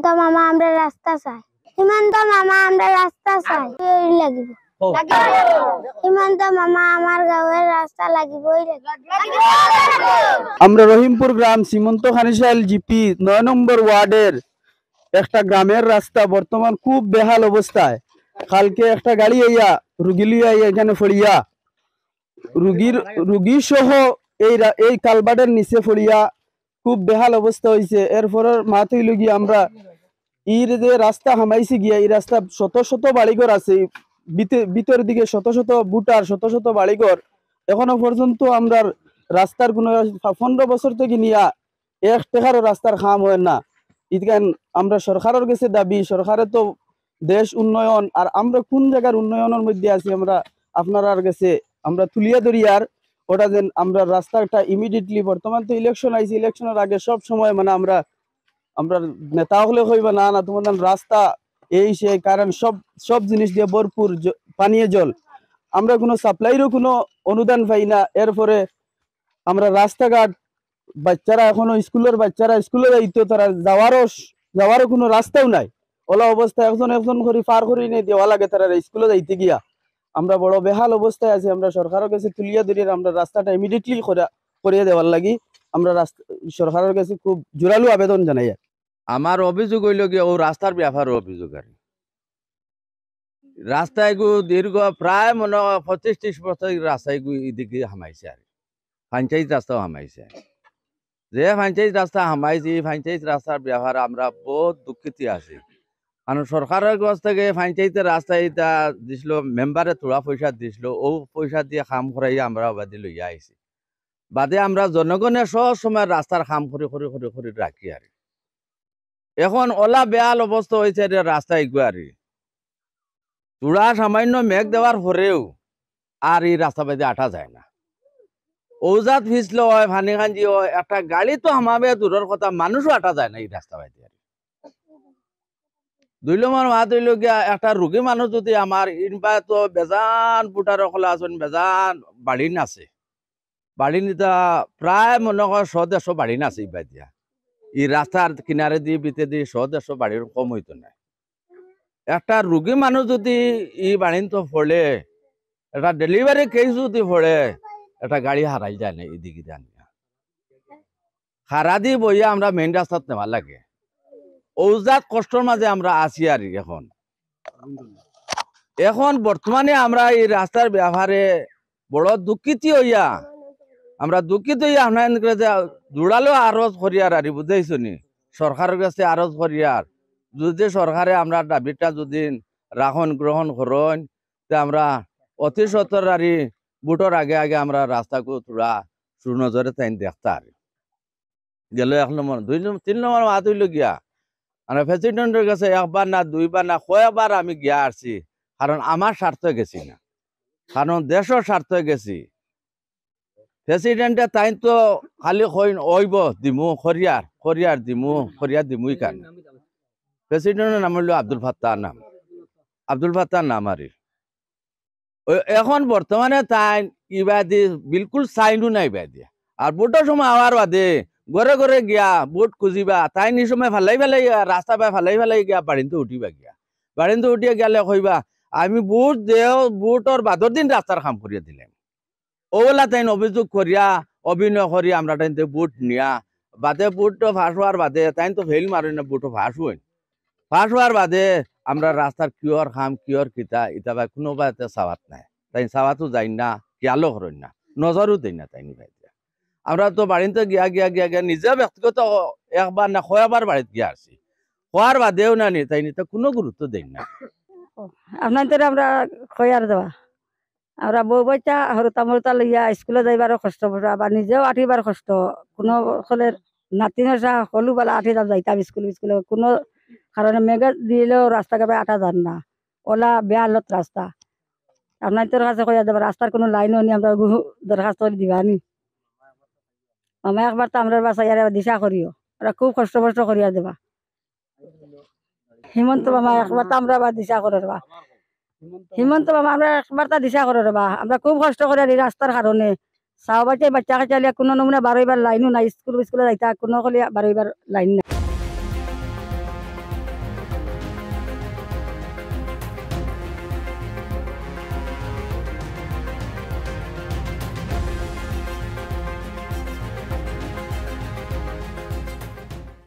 হিমন্ত মামা আমরা রাস্তা চাই। হিমন্ত মামা আমরা রাস্তা চাই লাগিব। হিমন্ত মামা আমার গাঁয়ের রাস্তা লাগিবই লাগিব। আমরা রহিমপুর গ্রাম সীমন্ত খানিশাইল জিপি ৯ নম্বর ওয়ার্ডের একটা গ্রামের রাস্তা বর্তমান খুব বেহাল অবস্থায়। কালকে একটা গাড়ি আইয়া রুগী লিয়া এখানে ফড়িয়া রুগী সহ এই কালবাটের নিচে ফড়িয়া খুব বেহাল অবস্থা হয়েছে। এরপর মাথা লগিয়ে আমরা ইর যে রাস্তা হামাইছি গিয়া এই রাস্তা শত শত বাড়িঘর আছে, ভিতর দিকে শত শত বুটার শত শত বাড়িঘর। এখনো পর্যন্ত আমরা রাস্তার কোনো 15 বছর থেকে নিয়া 1 টাকারও রাস্তার কাম হয় না। ইতকান আমরা সরকারের কাছে দাবি, সরকারে তো দেশ উন্নয়ন আর আমরা কোন জায়গার উন্নয়নের মধ্যে আছি আমরা আপনার কাছে আমরা তুলিয়া ধরিয়ার ওটা যেন আমরা রাস্তাটা ইমিডিয়েটলি, বর্তমান তো ইলেকশন আইছে, ইলেকশনের আগে সব সময় মানে আমরা নেতা হলে হইবা না না তোমাদের রাস্তা এই সেই কারণ সব জিনিস দিয়ে ভরপুর পানীয় জল, আমরা কোনো সাপ্লাইরও কোনো অনুদান পাই না। এরপরে আমরা রাস্তাঘাট বাচ্চারা এখনো স্কুলের বাচ্চারা স্কুলে যাইতো, তারা যাওয়ারও কোনো রাস্তাও নাই। ওলা অবস্থায় একজন করে পার করে নিয়ে দেওয়া লাগে তারা স্কুলে যাইতে গিয়া। আমরা বড় বেহাল অবস্থায় আছি। আমরা সরকারের কাছে তুলিয়া ধরিয়ে আমরা রাস্তাটা ইমিডিয়েটলি করিয়ে দেওয়ার লাগি আমরা সরকারের কাছে খুব জোরালো আবেদন জানাই। আমার অভিযোগ হইল কি ও রাস্তার ব্যাপারে অভিযোগ। আর রাস্তায় দীর্ঘ প্রায় মনে 25-30 বছর রাস্তায় এদিকে হামাইছে। আর পঞ্চায়েত রাস্তাও হামাইছে। যে পঞ্চায়েত রাস্তা হামাইছি পঞ্চায়েত রাস্তার ব্যাপারে আমরা বহুত দুঃখিত আছি। কারণ সরকারের কাছ থেকে পঞ্চায়েতের রাস্তা এটা দিছিল, মেম্বারে তোলা পয়সা দিছিল, ও পয়সা দিয়ে কাম করাই আমরা বাদে লইয়া আইছি। বাদে আমরা জনগণে সব সময় রাস্তার কাম করে রাখি। আর এখন ওলা বেয়াল অবস্থা হয়েছে রাস্তা এগুয়ারি চূড়া সামান্য মেঘ দেওয়ার পরেও আর এই রাস্তা বাদে আটা যায় না। ঔজাত ফিসলো হয়, ফানিগাঞ্জি হয়, একটা গাড়ি তো হামাবে দূরের কথা, মানুষও আটা যায় না এই রাস্তা বাদে। 2 নম্বর মাত হইল গিয়া একটা রোগী মানুষ যদি আমার ইনবা তো বেজান পুটার খোলা আছেন, বেজান বাড়ি আছে, বাড়ি নিতা প্রায় মনে হয় 100-150 বাড়ি আছে ইবা দিয়া। এই রাস্তার কিনারে দিয়ে বিতে দিয়ে 100-150 বাড়ির কম হইতো না। একটা রোগী মানুষ যদি ই বাড়ি তো ফলে, একটা ডেলিভারি কেস যদি ফলে, একটা গাড়ি হারাই যায় না এদিকে হারা দিয়ে বইয়া আমরা মেইন রাস্তাত নেওয়া লাগে। ঔজাত কষ্টর মাঝে আমরা আছি। আর এখন বর্তমানে আমরা এই রাস্তার ব্যাপারে বড় দুঃখিত হইয়া আপনার জোড়ালো আরজ করিয়ার আর বুঝাইছো নি সরকারের কাছে আরজ করিয়ার যদি সরকারে আমরা দাবিটা যদি গ্রহণ করেন তে আমরা অতি সত্তর বুটোর আগে আগে আমরা রাস্তাকে তোরা সুনজরে তাই দেখতার গেল। 1 নম্বর 3 নম্বর মাত হইল গিয়া আমরা প্রেসিডেন্টের কাছে 1 বার না 2 বার না কয়েকবার আমি গিয়া আসছি। কারণ আমার স্বার্থে গেছি না, কারণ দেশের স্বার্থে গেছি। প্রেসিডেন্টে তাই তো খালি কইন ওইব দিমু খরিয়ার দিমু কান। প্রেসিডেন্টের নাম হইল আব্দুল ফাত্তাহ নাম। আর এখন বর্তমানে তাই ইবাদি বিলকুল সাইনও নাই বাদে। আর ভোটের সময় আওয়ার বাদে ঘরে ঘরে গিয়া ভোট খুঁজিবা তাই নি সময় ফালাই রাস্তা পাই ফালাই গিয়া বাড়িতে উঠিবা গিয়া। বাড়িতে উঠিয়া গেলে কইবা আমি ভোট দেও, ভোটর বাদর দিন রাস্তার কাম করিয়া দিলাম। ওলা তাই অভিযোগ করিয়া অভিনয় করিয়া আমরা তাইতে ভোট নিয়া বাদে ভোট তো ফাঁস হওয়ার বাদে তাই তো ফেল মারি না, ভোটও ফাঁস হওয়ার বাদে আমরা রাস্তার কিয়র খাম কিয়র কিতা ইতা বা কোনো চাওয়াত নাই। তাই চাওয়াতো যাই না, খেয়ালও করেন না, নজরও দেয় না। তাই ভাই আমরা তো বাড়িতে গিয়া নিজে ব্যক্তিগত 1 বার না কয়েকবার বাড়িতে গিয়া আসছি, হওয়ার বাদেও না নি তাই নিতে কোনো গুরুত্ব দেয় না। আপনার আমরা খয়ার দেওয়া আমরা বউ বাচ্চা হরতা লইয়া স্কুলে যাইবার কষ্ট পড়া বা নিজেও আঠিবার কষ্ট, কোনো হলে নাতিনসা হলু বেলা আঠি যাইতাম স্কুলে কোনো কারণে মেঘে দিলেও রাস্তা গাবে আটা যান না। ওলা বেয়ালত রাস্তা আপনার কাছে কইয়া দেবা রাস্তার কোনো লাইনও নি, আমরা দরখাস্ত দিবানি মামা একবার তো আমরা বাসাইয়ারে দিশা করিও, ওরা খুব কষ্ট করিয়া দেবা। হিমন্ত মামা একবার তো আমরা দিশা করে দেবা। হিমন্ত মামা আমরা একবার তা দিশা করে দেবা। আমরা খুব কষ্ট করে রাস্তার কারণে চাও বাচ্চা কাচ্চা কোনো নমুনা বারোইবার লাইনও নাই, স্কুলে যাইতা কোনো বারোইবার লাইন নাই।